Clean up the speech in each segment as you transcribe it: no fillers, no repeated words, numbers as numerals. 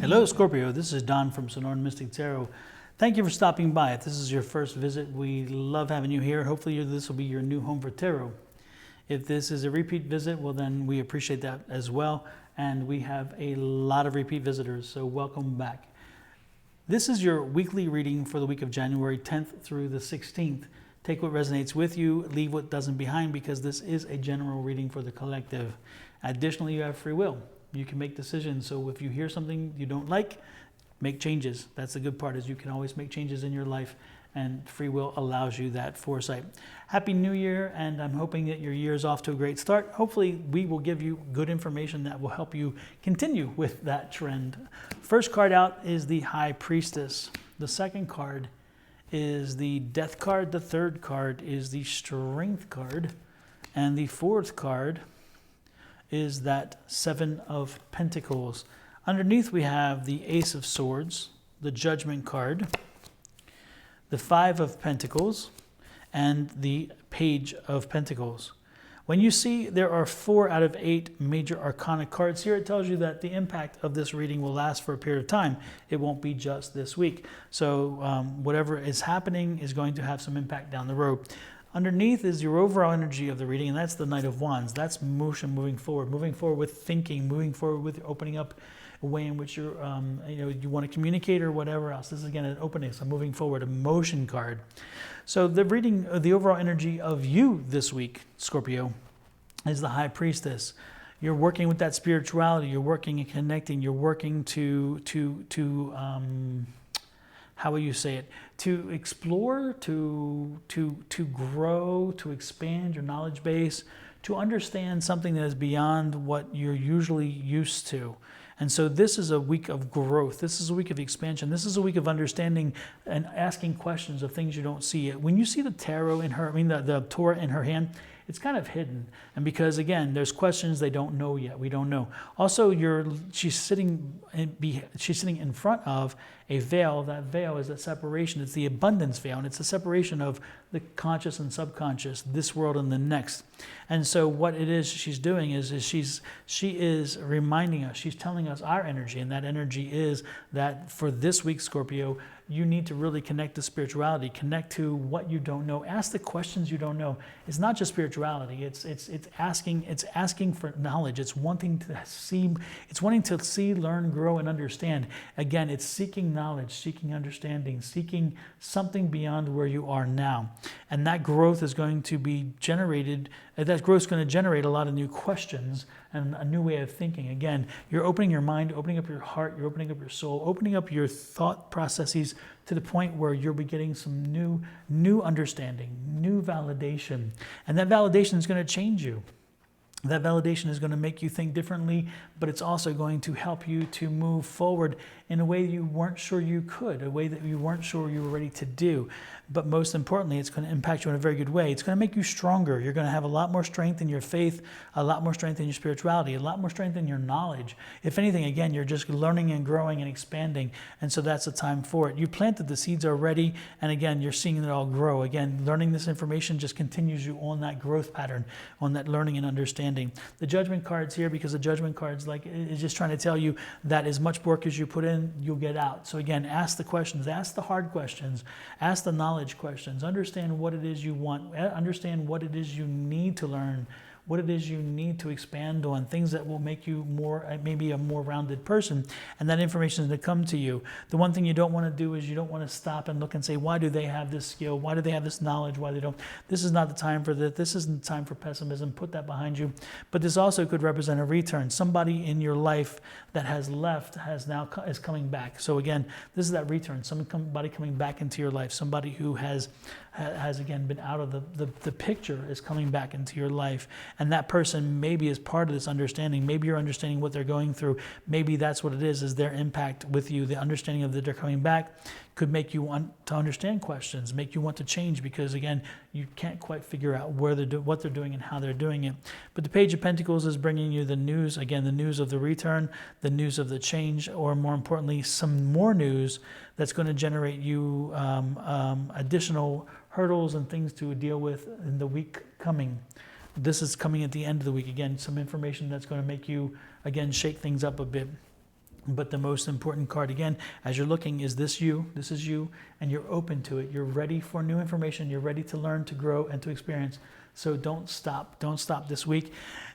Hello, Scorpio. This is Don from Sonoran Mystic Tarot. Thank you for stopping by. If this is your first visit, we love having you here. Hopefully this will be your new home for tarot. If this is a repeat visit, well then we appreciate that as well. And we have a lot of repeat visitors, so welcome back. This is your weekly reading for the week of January 10th through the 16th. Take what resonates with you, leave what doesn't behind, because this is a general reading for the collective. Additionally, you have free will. You can make decisions. So if you hear something you don't like, make changes. That's the good part, is you can always make changes in your life, and free will allows you that foresight. Happy New Year, and I'm hoping that your year is off to a great start. Hopefully we will give you good information that will help you continue with that trend. First card out is the High Priestess. The second card is the Death card. The third card is the Strength card. And the fourth card is that Seven of Pentacles. Underneath we have the Ace of Swords, the Judgment card, the Five of Pentacles, and the Page of Pentacles. When you see there are 4 out of 8 major arcana cards here, it tells you that the impact of this reading will last for a period of time. It won't be just this week. So whatever is happening is going to have some impact down the road. Underneath is your overall energy of the reading, and that's the Knight of Wands. That's motion, moving forward with thinking, moving forward with opening up a way in which you're, you want to communicate or whatever else. This is again an opening, so moving forward, a motion card. So the reading, the overall energy of you this week, Scorpio, is the High Priestess. You're working with that spirituality. You're working and connecting. You're working to how will you say it? To explore, to grow, to expand your knowledge base, to understand something that is beyond what you're usually used to. And so this is a week of growth. This is a week of expansion. This is a week of understanding and asking questions of things you don't see. When you see the tarot in her, the Torah in her hand, it's kind of hidden. And because again, there's questions they don't know yet. We don't know. Also, she's sitting in front of a veil. That veil is that separation. It's the abundance veil, and it's the separation of the conscious and subconscious, this world and the next. And so what it is she's doing is she is reminding us, she's telling us our energy, and that energy is that for this week, Scorpio, you need to really connect to spirituality, connect to what you don't know, ask the questions you don't know. It's not just spirituality, it's asking for knowledge, it's wanting to see, learn, grow, and understand. Again, it's seeking knowledge, seeking understanding, seeking something beyond where you are now. And that growth is going to be generated, that growth is going to generate a lot of new questions and a new way of thinking. Again, you're opening your mind, opening up your heart, you're opening up your soul, opening up your thought processes to the point where you'll be getting some new understanding, new validation. And that validation is going to change you. That validation is going to make you think differently, but it's also going to help you to move forward in a way you weren't sure you could, a way that you weren't sure you were ready to do. But most importantly, it's going to impact you in a very good way. It's going to make you stronger. You're going to have a lot more strength in your faith, a lot more strength in your spirituality, a lot more strength in your knowledge. If anything, again, you're just learning and growing and expanding. And so that's the time for it. You planted the seeds already, and again, you're seeing it all grow. Again, learning this information just continues you on that growth pattern, on that learning and understanding. The Judgment card's here because the Judgment card's is just trying to tell you that as much work as you put in, you'll get out. So again, ask the questions, ask the hard questions, ask the knowledge questions, understand what it is you want, understand what it is you need to learn, what it is you need to expand on, things that will make you maybe a more rounded person, and that information is going to come to you. The one thing you don't want to do is you don't want to stop and look and say, why do they have this skill? Why do they have this knowledge? Why they don't? This is not the time for that. This isn't the time for pessimism. Put that behind you. But this also could represent a return. Somebody in your life that has left is coming back. So again, this is that return. Somebody coming back into your life. Somebody who has again been out of the picture is coming back into your life. And that person maybe is part of this understanding. Maybe you're understanding what they're going through. Maybe that's what it is their impact with you. The understanding of that they're coming back could make you want to understand questions, make you want to change, because again, you can't quite figure out what they're doing and how they're doing it. But the Page of Pentacles is bringing you the news, again, the news of the return, the news of the change, or more importantly, some more news that's going to generate you additional hurdles and things to deal with in the week coming. This is coming at the end of the week. Again, some information that's going to make you, again, shake things up a bit. But the most important card, again, as you're looking, is this you, this is you, and you're open to it. You're ready for new information. You're ready to learn, to grow, and to experience. So don't stop. Don't stop this week.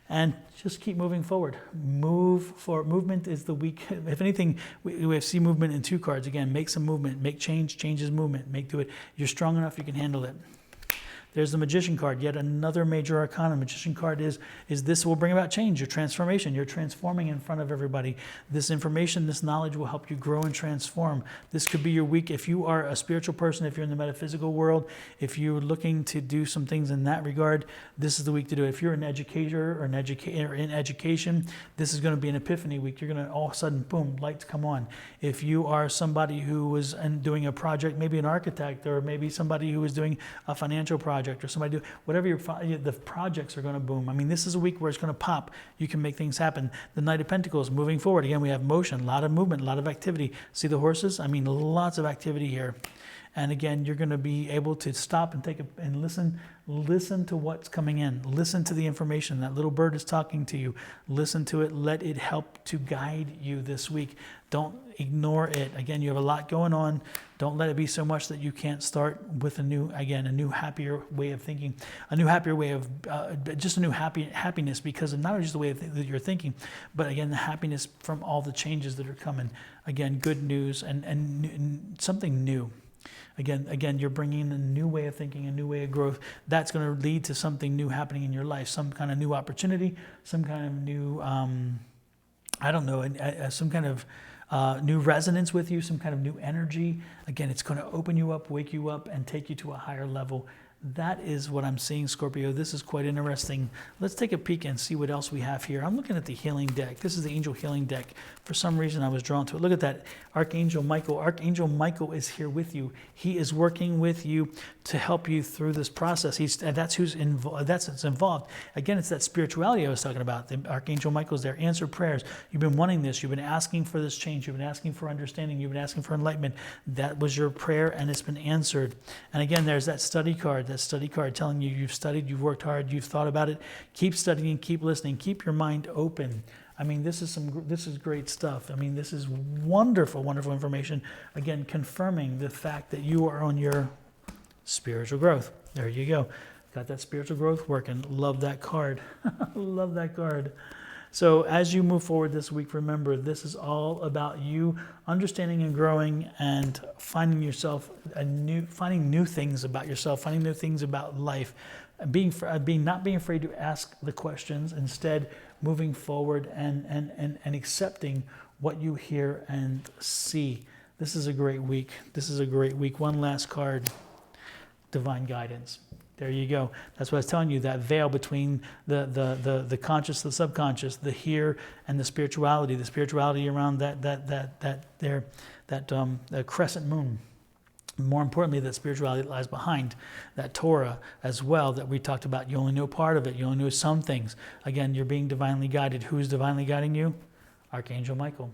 And just keep moving forward. Move forward. Movement is the week. If anything, we see movement in 2 cards. Again, make some movement. Make change. Change is movement. Do it. You're strong enough. You can handle it. There's the Magician card, yet another major arcana. Magician card is this will bring about change, your transformation. You're transforming in front of everybody. This information, this knowledge will help you grow and transform. This could be your week. If you are a spiritual person, if you're in the metaphysical world, if you're looking to do some things in that regard, this is the week to do it. If you're an educator or in education, this is going to be an epiphany week. You're going to all of a sudden, boom, lights come on. If you are somebody who was doing a project, maybe an architect, or maybe somebody who is doing a financial project, or somebody do whatever the projects are going to boom. I mean, this is a week where it's going to pop. You can make things happen. The Knight of Pentacles, moving forward. Again, we have motion, a lot of movement, a lot of activity. See the horses? I mean, lots of activity here. And again, you're going to be able to stop and and listen to what's coming in. Listen to the information. That little bird is talking to you. Listen to it. Let it help to guide you this week. Don't ignore it. Again, you have a lot going on. Don't let it be so much that you can't start with a new, happier way of thinking, a new happier way of, just a new happiness, because of not only just the way that you're thinking, but again, the happiness from all the changes that are coming. Again, good news and something new. Again, you're bringing a new way of thinking, a new way of growth. That's going to lead to something new happening in your life, some kind of new opportunity, some kind of new, some kind of new resonance with you, some kind of new energy. Again, it's going to open you up, wake you up, and take you to a higher level. That is what I'm seeing, Scorpio. This is quite interesting. Let's take a peek and see what else we have here. I'm looking at the healing deck. This is the angel healing deck. For some reason, I was drawn to it. Look at that. Archangel Michael. Archangel Michael is here with you. He is working with you to help you through this process. That's who's involved. That's what's involved. Again, it's that spirituality I was talking about. The Archangel Michael's there. Answer prayers. You've been wanting this. You've been asking for this change. You've been asking for understanding. You've been asking for enlightenment. That was your prayer, and it's been answered. And again, there's that study card. That study card telling you you've studied, you've worked hard, you've thought about it. Keep studying, keep listening, keep your mind open. I mean, this is great stuff. I mean, this is wonderful, wonderful information. Again, confirming the fact that you are on your spiritual growth. There you go. Got that spiritual growth working. Love that card. Love that card. So as you move forward this week, remember, this is all about you understanding and growing and finding yourself finding new things about yourself, finding new things about life, not being afraid to ask the questions, instead moving forward and accepting what you hear and see. This is a great week. This is a great week. One last card, divine guidance. There you go. That's what I was telling you, that veil between the conscious, the subconscious, the here and the spirituality around that crescent moon. More importantly, that spirituality that lies behind that Torah as well that we talked about. You only know part of it. You only know some things. Again, you're being divinely guided. Who's divinely guiding you? Archangel Michael.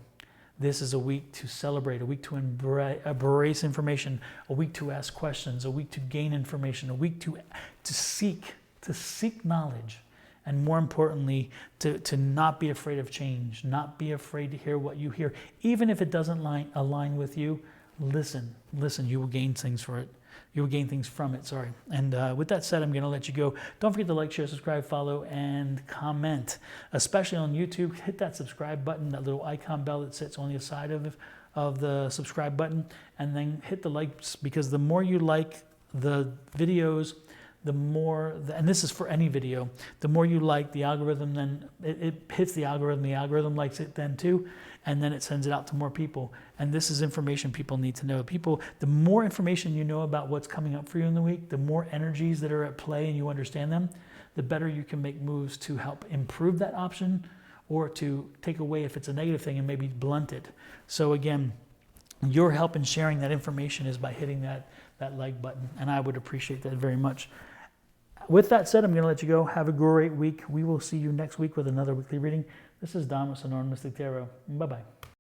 This is a week to celebrate, a week to embrace information, a week to ask questions, a week to gain information, a week to seek knowledge, and more importantly, to not be afraid of change, not be afraid to hear what you hear. Even if it doesn't align with you, listen, you will gain things for it. You will gain things from it, sorry. And with that said, I'm going to let you go. Don't forget to like, share, subscribe, follow, and comment. Especially on YouTube, hit that subscribe button, that little icon bell that sits on the side of the subscribe button, and then hit the likes, because the more you like the videos, the more, and this is for any video, the more you like the algorithm, then it hits the algorithm likes it then too, and then it sends it out to more people. And this is information people need to know. The more information you know about what's coming up for you in the week, the more energies that are at play and you understand them, the better you can make moves to help improve that option or to take away if it's a negative thing and maybe blunt it. So again, your help in sharing that information is by hitting that like button, and I would appreciate that very much. With that said, I'm going to let you go. Have a great week. We will see you next week with another weekly reading. This is Don with Sonoran Mystic Tarot. Bye-bye.